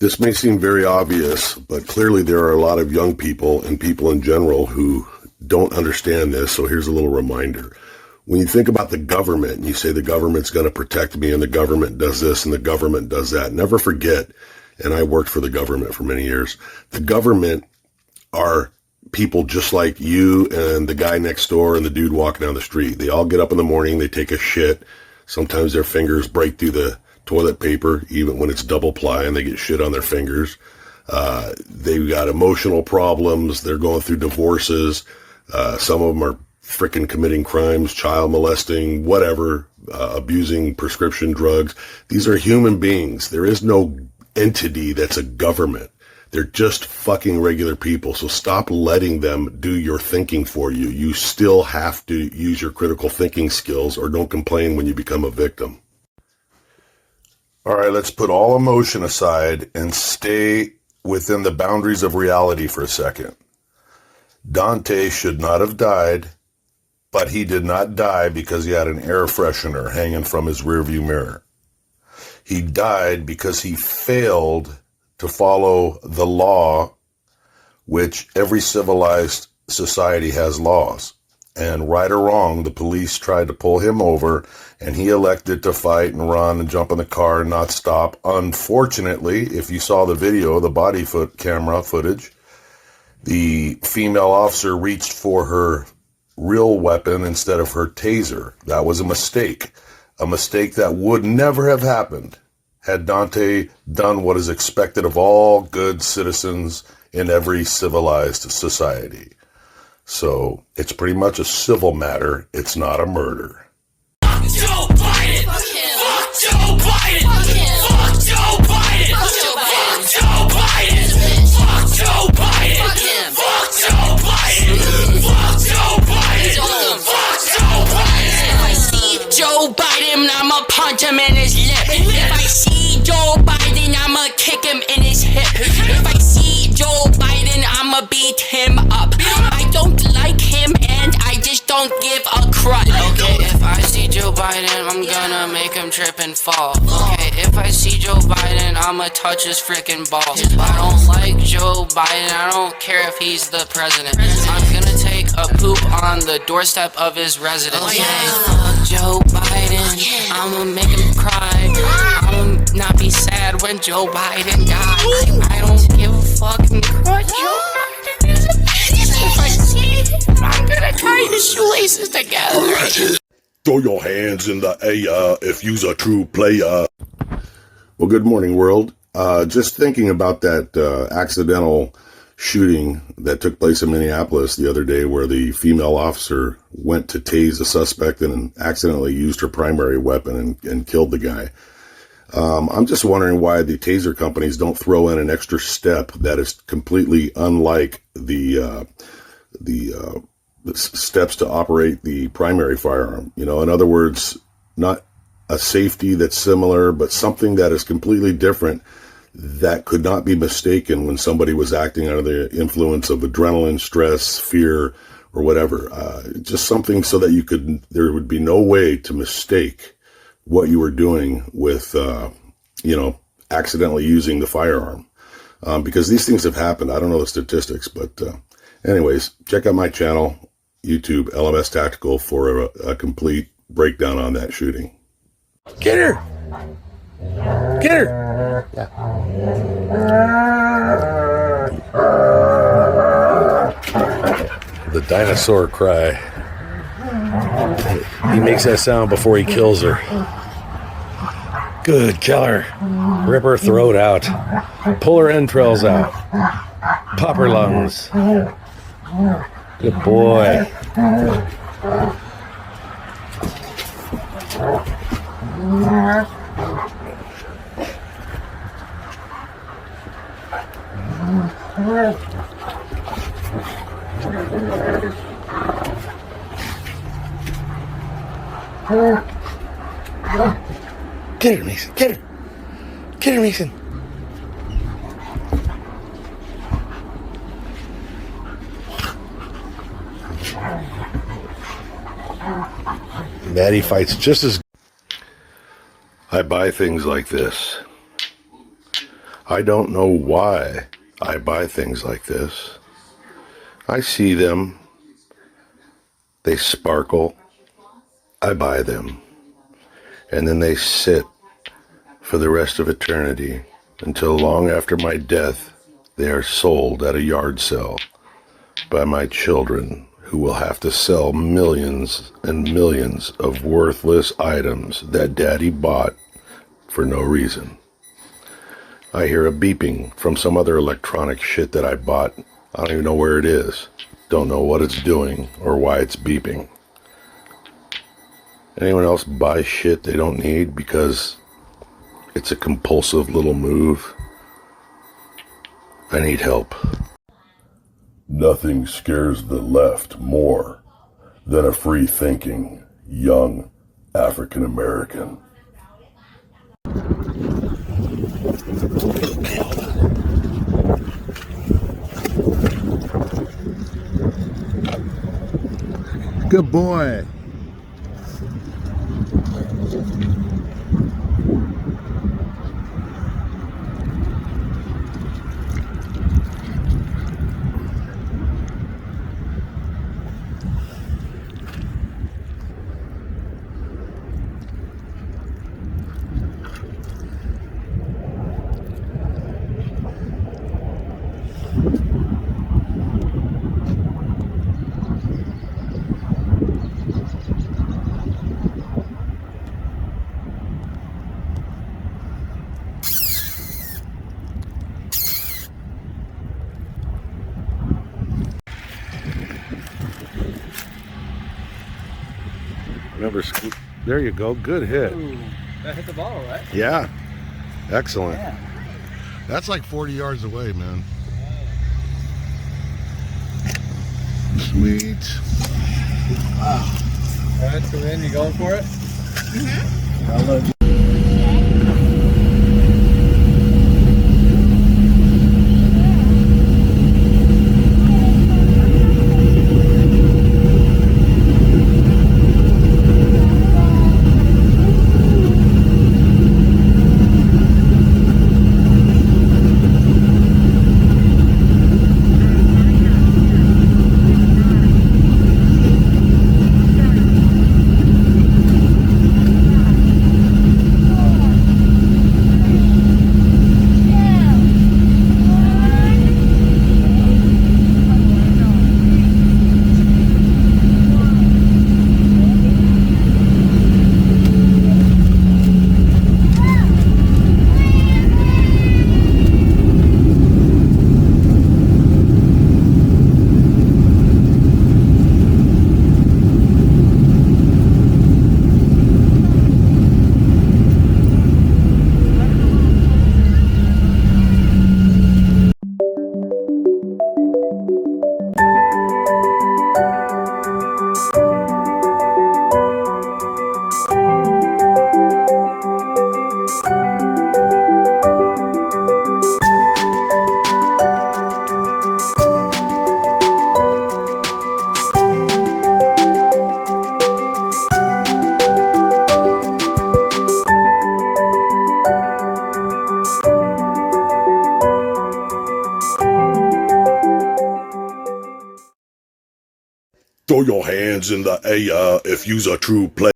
This may seem very obvious, but clearly there are a lot of young people and people in general who don't understand this, so here's a little reminder. When you think about the government and you say the government's going to protect me and the government does this and the government does that, never forget, and I worked for the government for many years, the government are people just like you and the guy next door and the dude walking down the street. They all get up in the morning, they take a shit. Sometimes their fingers break through the toilet paper, even when it's double ply, and they get shit on their fingers. They've got emotional problems. They're going through divorces. Some of them are frickin' committing crimes, child molesting, whatever, abusing prescription drugs. These are human beings. There is no entity that's a government. They're just fucking regular people. So stop letting them do your thinking for you. You still have to use your critical thinking skills, or don't complain when you become a victim. All right, let's put all emotion aside and stay within the boundaries of reality for a second. Dante should not have died, but he did not die because he had an air freshener hanging from his rearview mirror. He died because he failed to follow the law, which every civilized society has laws. And right or wrong, the police tried to pull him over, and he elected to fight and run and jump in the car and not stop. Unfortunately, if you saw the video, the body camera footage, the female officer reached for her real weapon instead of her taser. That was a mistake that would never have happened had Dante done what is expected of all good citizens in every civilized society. So it's pretty much a civil matter. It's not a murder. Fuck Joe Biden! Fuck Joe Biden! Fuck Joe Biden! Fuck Joe Biden! Fuck Joe Biden! Fuck Joe Biden! Fuck Joe Biden! Fuck Joe Biden! If I see Joe Biden, I'ma punch him in his lip. If I see Joe Biden, I'ma kick him in his hip. If I see Joe Biden, I'ma beat him up. I don't like him and I just don't give a crud. Okay, if I see Joe Biden, I'm gonna make him trip and fall. Okay, if I see Joe Biden, I'ma touch his freaking balls. I don't like Joe Biden, I don't care if he's the president. I'm gonna take a poop on the doorstep of his residence. Okay, fuck Joe Biden, I'ma make him cry. I'ma not be sad when Joe Biden dies. I don't give a fucking crud. Joe Biden is a bitch. If I see him, I'm gonna tie his shoelaces together. Throw your hands in the air if you's a true player. Well, good morning, world. Just thinking about that accidental shooting that took place in Minneapolis the other day, where the female officer went to tase a suspect and accidentally used her primary weapon and killed the guy. I'm just wondering why the taser companies don't throw in an extra step that is completely unlike the steps to operate the primary firearm. You know, in other words, not a safety that's similar, but something that is completely different that could not be mistaken when somebody was acting under the influence of adrenaline, stress, fear, or whatever. Just something so that there would be no way to mistake what you were doing with, accidentally using the firearm. Because these things have happened. I don't know the statistics, but anyways, check out my channel, YouTube, LMStactical, for a complete breakdown on that shooting. Get her! Get her! Yeah. The dinosaur cry. He makes that sound before he kills her. Good, kill her. Rip her throat out. Pull her entrails out. Pop her lungs. Good boy. Get her, Mason. Get her. Get her, Mason. Maddie fights just as... I buy things like this. I don't know why I buy things like this. I see them. They sparkle. I buy them. And then they sit for the rest of eternity until long after my death they are sold at a yard sale by my children, who will have to sell millions and millions of worthless items that Daddy bought for no reason. I hear a beeping from some other electronic shit that I bought. I don't even know where it is. Don't know what it's doing or why it's beeping. Anyone else buy shit they don't need because it's a compulsive little move? I need help. Nothing scares the left more than a free-thinking, young African American. Good boy. Remember, there you go. Good hit. Ooh, that hit the ball, right? Yeah. Excellent. Yeah. That's like 40 yards away, man. Sweet. Wow. All right, so then you going for it? Mm-hmm. I'll load you. Throw your hands in the air if you's a true player.